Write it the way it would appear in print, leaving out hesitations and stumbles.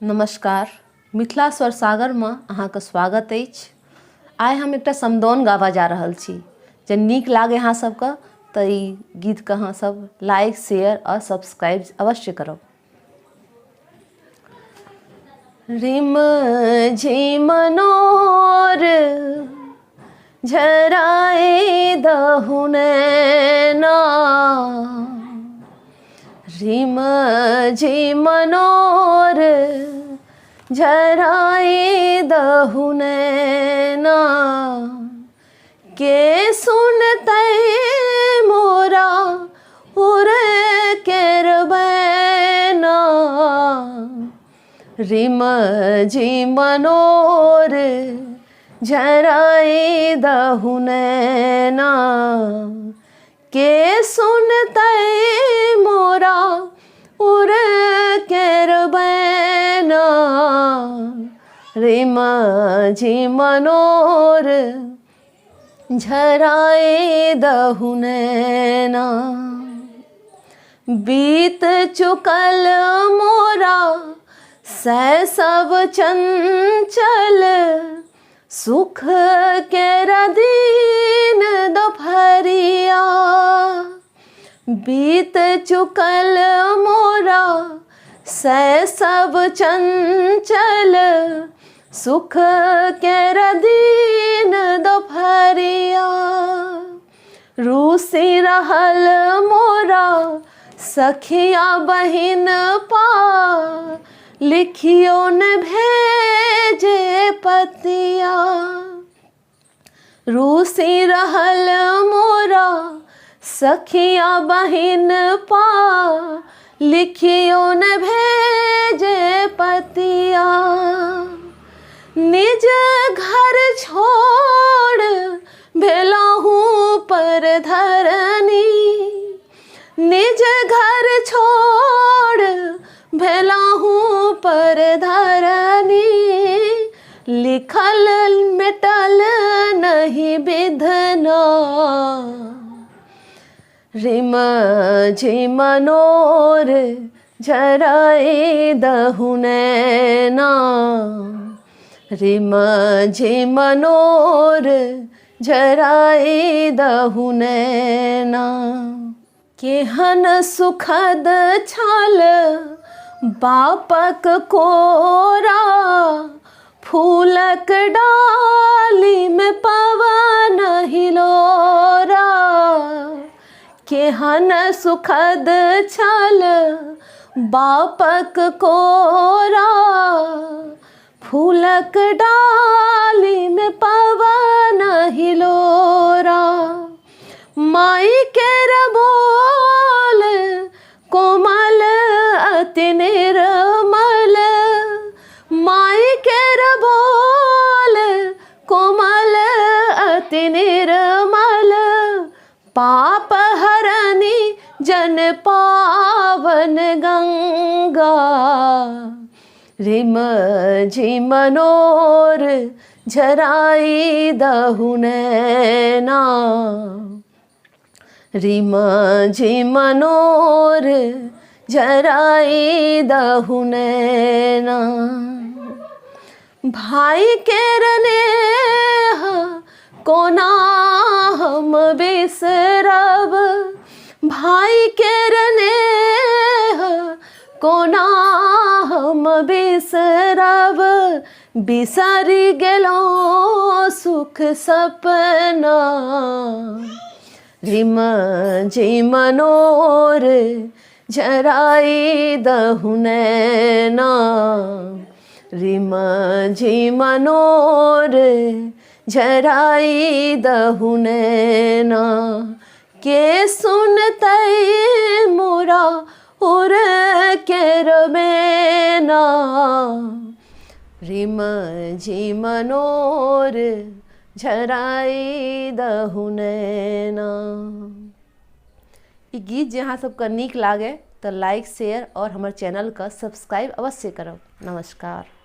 नमस्कार, मिथिला स्वर सागर में अहाँके स्वागत अछि। आइ हम एकटा समदाउन गाबा जा रहल छी। जे नीक लागे अहाँ सबके तऽ ई गीतके अहाँ सब लाइक, शेयर और सब्सक्राइब अवश्य करब। रिम झिम नोर झराए दहु नैना, रिम झिम नोर झराए दहु नैना, के सुनतै मोरा उर केर बैना, रिम झिम नोर झराए दहु नैना, के सुनतै मोरा उर केर बैना, रिम झिम नोर झराए दहु नैना। बीत चुकल मोरा शैशव चंचल, सुख केर दिन दोपहरिया, बीत चुकल मोरा शैशव चंचल, सुख केर दिन दोपहरिया, रूसी रहल मोरा सखिया बहिन पा, लिखियो न भेजे पतिया, रूसी रहल मोरा सखिया बहिन पा, लिखियो न भेजे पतिया, निज घर छोड़ भेलहु पर धरनी, निज घर छोड़ भेलहु पर धरनी, लिखल मिटल नहीं विधना, रिम झिम नोर झराए दहु नैना, रिम झिम नोर झराए दहु नैना, केहन सुखद छल बापक कोरा, फूलक डाली में पवन हिलोरा, केहन सुखद छल बापक कोरा, फूलक डाली में पवन हिलोरा, माई केर बोल कोमल अति निर्मल, माई केर बोल कोमल अति निर्मल, पाप हरनी जन पावन गंगा, रिम झिम नोर झराए दहु नैना, रिम झिम नोर झराए दहु नैना, भाई केर नेह कोना हम बिसरब, भाई केर नेह कोना हम बिसरब, बिसरि गेलहुँ सुख सपना, रिम झिम नोर झराए दहु नैना, रिम झिम नोर झराए दहु नैना, के सुनतै मोरा उर केर बैना, रिम झिम नोर झराए दहु नैना। ई गीत जे अहाँ सबके नीक लागे तो लाइक, शेयर और हमर चैनल का सब्सक्राइब अवश्य करब। नमस्कार।